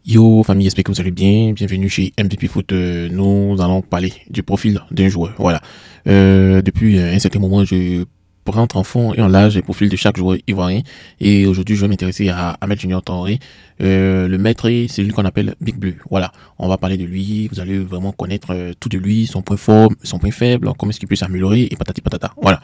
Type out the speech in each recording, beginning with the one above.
Yo famille, j'espère que vous allez bien. Bienvenue chez MVP Foot. Nous allons parler du profil d'un joueur. Voilà. Depuis un certain moment, je rentre en fond et en large les profils de chaque joueur ivoirien. Et aujourd'hui, je vais m'intéresser à Ahmed Junior Traoré. Le maître, c'est lui qu'on appelle Big Blue. Voilà. On va parler de lui. Vous allez vraiment connaître tout de lui, son point fort, son point faible, comment est-ce qu'il peut s'améliorer et patati patata. Voilà.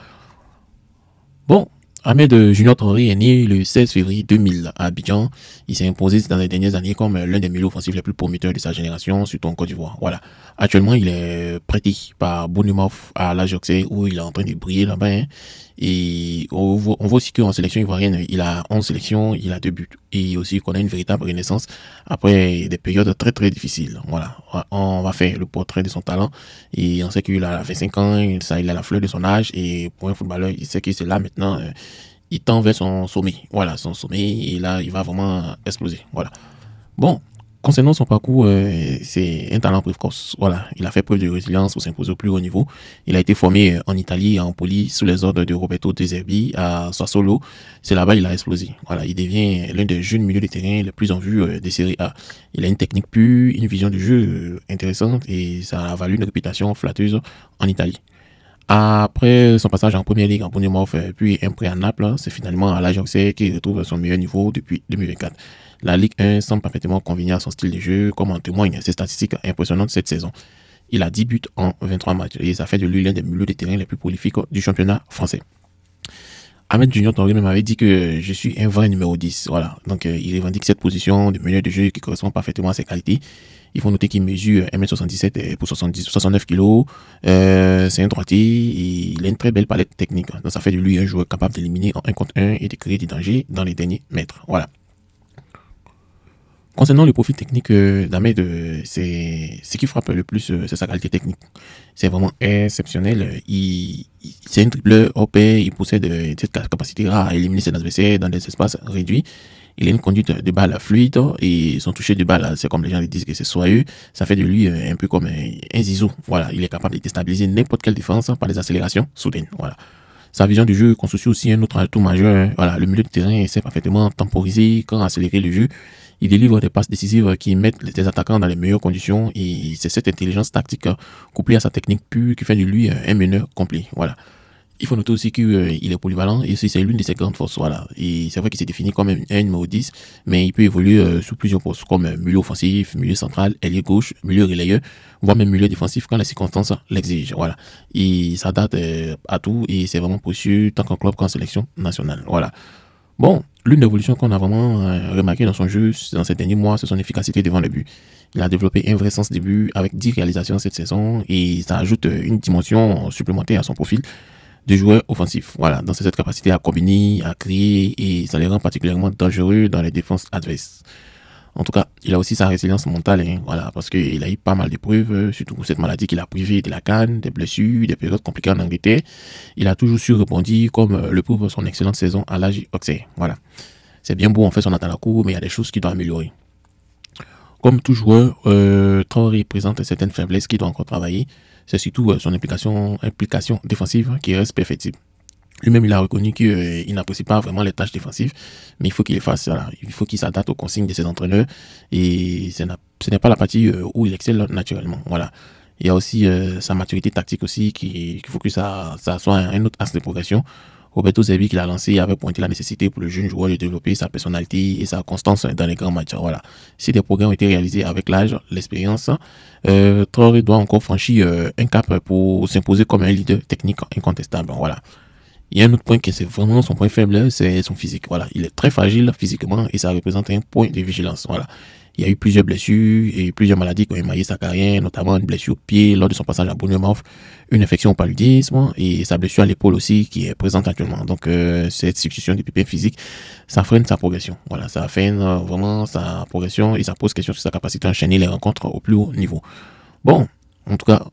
Bon, Ahmed Junior Traoré est né le 16 février 2000 à Abidjan. Il s'est imposé dans les dernières années comme l'un des milieux offensifs les plus prometteurs de sa génération, surtout en Côte d'Ivoire. Voilà. Actuellement, il est prêté par Bournemouth à l'Ajax où il est en train de briller là-bas. Hein. Et on voit aussi qu'en sélection ivoirienne, il a 11 sélections, il a 2 buts. Et aussi qu'on a une véritable renaissance après des périodes très très difficiles. Voilà. On va faire le portrait de son talent. Et on sait qu'il a 25 ans, il a la fleur de son âge. Et pour un footballeur, il sait que c'est là maintenant. Il tend vers son sommet. Voilà, son sommet. Et là, il va vraiment exploser. Voilà. Bon, concernant son parcours, c'est un talent précoce. Voilà, il a fait preuve de résilience pour s'imposer au plus haut niveau. Il a été formé en Italie, à Empoli, sous les ordres de Roberto De Zerbi, à Sassuolo. C'est là-bas il a explosé. Voilà, il devient l'un des jeunes milieux de terrain les plus en vue des séries A. Il a une technique pure, une vision du jeu intéressante et ça a valu une réputation flatteuse en Italie. Après son passage en première ligue en Bournemouth, puis un prêt à Naples, c'est finalement à l'Ajax qui retrouve son meilleur niveau depuis 2024. La Ligue 1 semble parfaitement convenir à son style de jeu, comme en témoignent ses statistiques impressionnantes cette saison. Il a 10 buts en 23 matchs et ça fait de lui l'un des milieux de terrain les plus prolifiques du championnat français. Ahmed Junior Traoré m'avait dit que je suis un vrai numéro 10. Voilà. Donc, il revendique cette position de meneur de jeu qui correspond parfaitement à ses qualités. Il faut noter qu'il mesure 1m77 pour 69 kg. C'est un droitier et il a une très belle palette technique. Donc, ça fait de lui un joueur capable d'éliminer en 1 contre 1 et de créer des dangers dans les derniers mètres. Voilà. Concernant le profil technique d'Ahmed, c'est ce qui frappe le plus, c'est sa qualité technique. C'est vraiment exceptionnel. C'est un dribbleur hors pair, il possède cette capacité rare à éliminer ses adversaires dans des espaces réduits. Il a une conduite de balle fluide et son toucher de balle, c'est comme les gens le disent que c'est soyeux. Ça fait de lui un peu comme un zizou. Voilà, il est capable de déstabiliser n'importe quelle défense par des accélérations soudaines. Voilà. Sa vision du jeu constitue aussi un autre atout majeur. Voilà, le milieu de terrain sait parfaitement temporiser quand accélérer le jeu. Il délivre des passes décisives qui mettent les attaquants dans les meilleures conditions et c'est cette intelligence tactique couplée à sa technique pure qui fait de lui un meneur complet. Voilà. Il faut noter aussi qu'il est polyvalent et c'est l'une de ses grandes forces. Voilà. Et c'est vrai qu'il s'est défini comme un numéro 10, mais il peut évoluer sous plusieurs postes comme milieu offensif, milieu central, ailier gauche, milieu relayeur, voire même milieu défensif quand les circonstances l'exigent. Voilà. Et ça date à tout et c'est vraiment précieux tant qu'en club qu'en sélection nationale. Voilà. Bon, l'une des évolutions qu'on a vraiment remarqué dans son jeu dans ces derniers mois, c'est son efficacité devant le but. Il a développé un vrai sens des buts avec 10 réalisations cette saison et ça ajoute une dimension supplémentaire à son profil de joueur offensif. Voilà, dans cette capacité à combiner, à créer et ça les rend particulièrement dangereux dans les défenses adverses. En tout cas, il a aussi sa résilience mentale, hein, voilà, parce qu'il a eu pas mal d'épreuves, surtout pour cette maladie qu'il a privée de la canne, des blessures, des périodes compliquées en Angleterre. Il a toujours su rebondir, comme le prouve son excellente saison à l'âge Auxerre. Voilà. C'est bien beau, en fait, son attaque à la cour, mais il y a des choses qu'il doit améliorer. Comme tout joueur, Traoré présente certaines faiblesses qu'il doit encore travailler. C'est surtout son implication défensive qui reste perfectible. Lui-même, il a reconnu qu'il n'apprécie pas vraiment les tâches défensives, mais il faut qu'il les fasse. Voilà. Il faut qu'il s'adapte aux consignes de ses entraîneurs et ce n'est pas la partie où il excelle naturellement. Voilà. Il y a aussi sa maturité tactique aussi qu'il faut que ça soit un autre axe de progression. Roberto Zerbi qui l'a lancé avait pointé la nécessité pour le jeune joueur de développer sa personnalité et sa constance dans les grands matchs. Voilà. Si des progrès ont été réalisés avec l'âge, l'expérience, Traoré doit encore franchir un cap pour s'imposer comme un leader technique incontestable. Voilà. Il y a un autre point qui c'est vraiment son point faible, c'est son physique. Voilà, il est très fragile physiquement et ça représente un point de vigilance. Voilà. Il y a eu plusieurs blessures et plusieurs maladies qui ont émaillé sa carrière, notamment une blessure au pied lors de son passage à Bournemouth, une infection au paludisme et sa blessure à l'épaule aussi qui est présente actuellement. Donc cette situation du pépin physique, ça freine sa progression. Voilà, ça freine vraiment sa progression et ça pose question sur sa capacité à enchaîner les rencontres au plus haut niveau. Bon, en tout cas,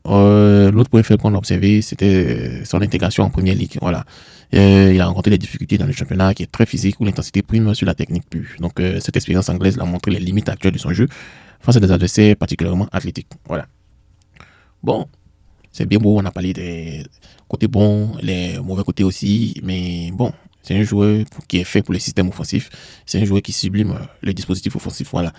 l'autre point faible qu'on a observé, c'était son intégration en première ligue. Voilà. Il a rencontré des difficultés dans le championnat qui est très physique où l'intensité prime sur la technique pure. Donc, cette expérience anglaise l'a montré les limites actuelles de son jeu face à des adversaires particulièrement athlétiques. Voilà. Bon, c'est bien beau, on a parlé des côtés bons, les mauvais côtés aussi, mais bon, c'est un joueur qui est fait pour les systèmes offensifs. C'est un joueur qui sublime le dispositif offensif. Voilà.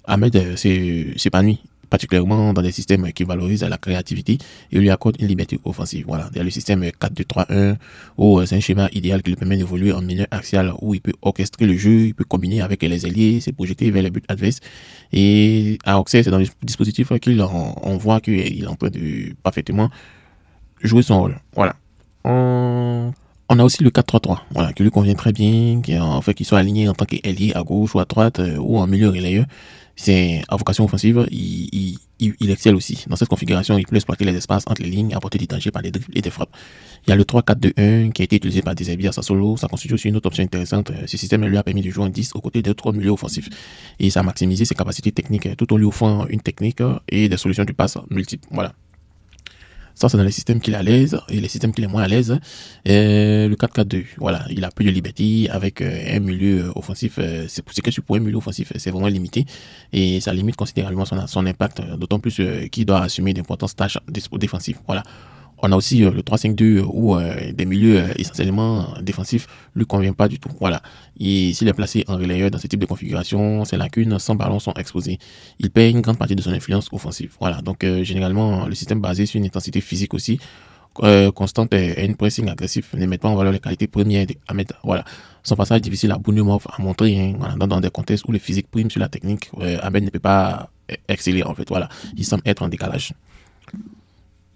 Ahmed s'épanouit particulièrement dans des systèmes qui valorisent la créativité et lui accordent une liberté offensive. Voilà, il y a le système 4-2-3-1 où c'est un schéma idéal qui lui permet d'évoluer en milieu axial où il peut orchestrer le jeu, il peut combiner avec les alliés, se projeter vers les buts adverses. Et à Auxerre, c'est dans le dispositif on voit qu'il est en train de parfaitement jouer son rôle. Voilà. On a aussi le 4-3-3, voilà, qui lui convient très bien, qu'il soit aligné en tant qu'ailier à gauche ou à droite ou en milieu relayeur. C'est à vocation offensive, il excelle aussi. Dans cette configuration, il peut exploiter les espaces entre les lignes, apporter du danger par des dribbles et des frappes. Il y a le 3-4-2-1 qui a été utilisé par Deserbi à Sassuolo. Ça constitue aussi une autre option intéressante. Ce système lui a permis de jouer en 10 aux côtés d'autres milieux offensifs. Et ça a maximisé ses capacités techniques tout en lui offrant une technique et des solutions de passe multiples. Voilà. Ça, c'est dans les systèmes qu'il est à l'aise et les systèmes qu'il est moins à l'aise. Le 4-4-2, voilà, il a plus de liberté avec un milieu offensif. C'est que pour un milieu offensif, c'est vraiment limité et ça limite considérablement son impact, d'autant plus qu'il doit assumer d'importantes tâches défensives. Voilà. On a aussi le 3-5-2 où des milieux essentiellement défensifs lui conviennent pas du tout. Voilà. Et s'il est placé en relayeur dans ce type de configuration, ses lacunes sans ballon sont exposées. Il perd une grande partie de son influence offensive. Voilà. Donc généralement, le système basé sur une intensité physique aussi constante et une pressing agressif ne met pas en valeur les qualités premières d'Ahmed. Voilà. Son passage difficile à Bournemouth a montré, hein, voilà, dans des contextes où le physique prime sur la technique, Ahmed ne peut pas exceller en fait. Voilà. Il semble être en décalage.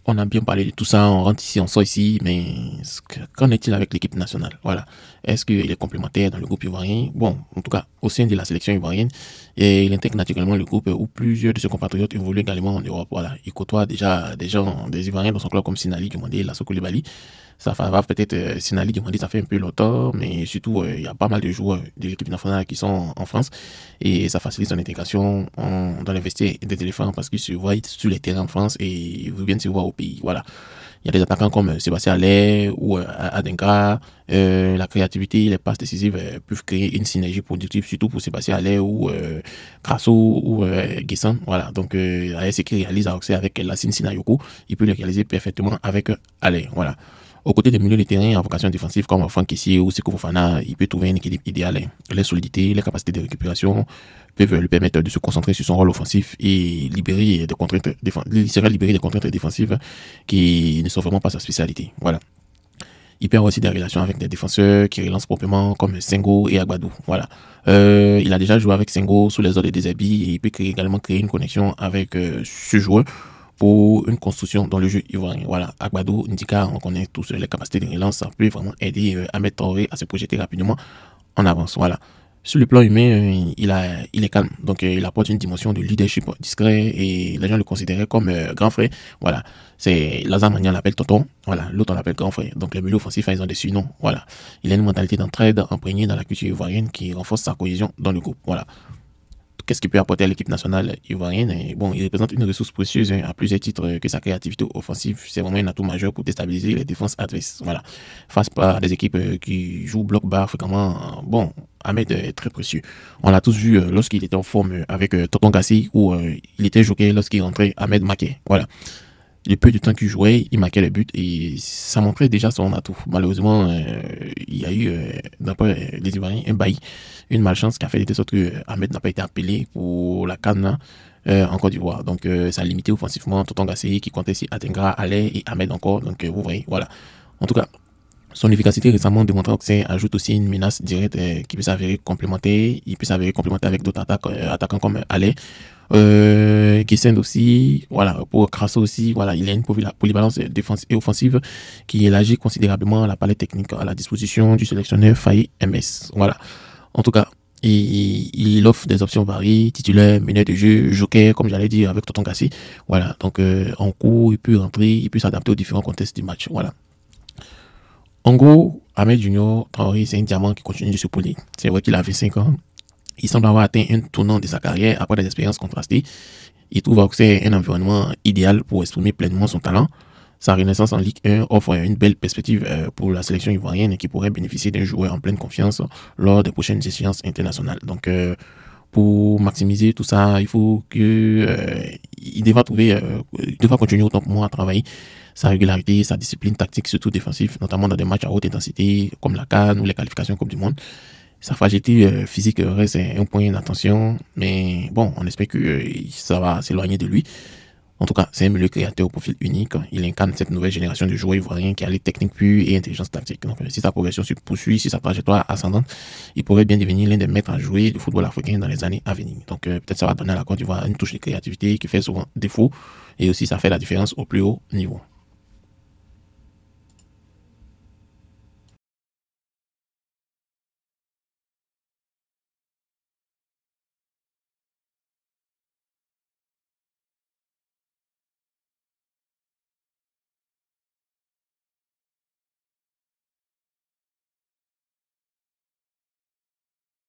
On a bien parlé de tout ça, on rentre ici, on sort ici, mais qu'en est-il avec l'équipe nationale? Voilà. Est-ce qu'il est complémentaire dans le groupe ivoirien? Bon, en tout cas, au sein de la sélection ivoirienne, et il intègre naturellement le groupe où plusieurs de ses compatriotes évoluent également en Europe. Voilà. Il côtoie déjà des gens, des Ivoiriens dans son club comme Sinali, Diomandé, Lasso Coulibaly. Ça va peut-être, Sinali, Diomandé, ça fait un peu longtemps, mais surtout, il y a pas mal de joueurs de l'équipe nationale qui sont en France et ça facilite son intégration dans les vestiaires des éléphants parce qu'ils se voient sur les terrains en France et ils viennent se voir au pays. Voilà. Il y a des attaquants comme Sébastien Haller ou Adenka. La créativité, les passes décisives peuvent créer une synergie productive, surtout pour Sébastien Haller ou Crasso ou Guessant. Voilà. Donc, AS qui réalise à Auxerre avec Lassine Sinayoko, il peut le réaliser parfaitement avec Haller. Voilà. Aux côtés des milieux de terrain en vocation défensive comme Franck Kessié ou Seko Fofana, il peut trouver un équilibre idéal. Les solidités, les capacités de récupération peuvent lui permettre de se concentrer sur son rôle offensif et libérer des contraintes défensives qui ne sont vraiment pas sa spécialité. Voilà. Il perd aussi des relations avec des défenseurs qui relancent proprement comme Senghor et Agbadou. Voilà. Il a déjà joué avec Senghor sous les ordres des Deserbi et il peut également créer une connexion avec ce joueur pour une construction dans le jeu ivoirien. Voilà, Agbadou, Ndika, on connaît tous les capacités de relance, ça peut vraiment aider Ahmed Traoré à se projeter rapidement en avance. Voilà. Sur le plan humain, il est calme, donc il apporte une dimension de leadership discret et les gens le considéraient comme grand frère. Voilà, c'est Lazare Magnan l'appelle tonton, voilà, l'autre on l'appelle grand frère. Donc les milieux offensifs, ils ont des surnoms. Voilà, il a une mentalité d'entraide imprégnée dans la culture ivoirienne qui renforce sa cohésion dans le groupe. Voilà. Qu'est-ce qu'il peut apporter à l'équipe nationale ivoirienne? Et bon, il représente une ressource précieuse à plusieurs titres que sa créativité offensive. C'est vraiment un atout majeur pour déstabiliser les défenses adverses. Voilà. Face à des équipes qui jouent bloc bas fréquemment, bon, Ahmed est très précieux. On l'a tous vu lorsqu'il était en forme avec Tonton Gassi où il était joker lorsqu'il rentrait, Ahmed marquait. Voilà. Le peu de temps qu'il jouait, il marquait les buts et ça montrait déjà son atout. Malheureusement, il y a eu, d'après les Ivoiriens, un bailli, une malchance qui a fait de sorte que Ahmed n'a pas été appelé pour la CAN en Côte d'Ivoire. Donc, ça a limité offensivement Tonton Gassé qui comptait si Atengra, Allais et Ahmed encore. Donc, vous voyez, voilà. En tout cas, son efficacité récemment démontrée que c'est ajoute aussi une menace directe qui peut s'avérer complémentaire. Il peut s'avérer complémentaire avec d'autres attaquants comme Allais. Guessend aussi, voilà, pour Crasso aussi, voilà, il a une polyvalence défensive et offensive qui élargit considérablement la palette technique à la disposition du sélectionneur Faye MS. Voilà. En tout cas, il offre des options variées, titulaire, meneur de jeu, joker, comme j'allais dire avec Tonton Gassi. Voilà. Donc, en cours, il peut rentrer, il peut s'adapter aux différents contextes du match. Voilà. En gros, Ahmed Junior Traoré, c'est un diamant qui continue de se polir. C'est vrai qu'il a 25 ans. Il semble avoir atteint un tournant de sa carrière après des expériences contrastées. Il trouve que c'est un environnement idéal pour exprimer pleinement son talent. Sa renaissance en Ligue 1 offre une belle perspective pour la sélection ivoirienne qui pourrait bénéficier d'un joueur en pleine confiance lors des prochaines échéances internationales. Donc, pour maximiser tout ça, il faut que il devra continuer autant que moi à travailler sa régularité, sa discipline tactique, surtout défensive, notamment dans des matchs à haute intensité comme la CAN ou les qualifications Coupe du Monde. Sa fragilité physique reste un point d'attention, mais bon, on espère que ça va s'éloigner de lui. En tout cas, c'est un milieu créateur au profil unique. Il incarne cette nouvelle génération de joueurs ivoiriens qui a les techniques pures et intelligence tactique. Donc, si sa progression se poursuit, si sa trajectoire ascendante, il pourrait bien devenir l'un des maîtres à jouer du football africain dans les années à venir. Donc, peut-être ça va donner à la Côte d'Ivoire une touche de créativité qui fait souvent défaut et aussi ça fait la différence au plus haut niveau.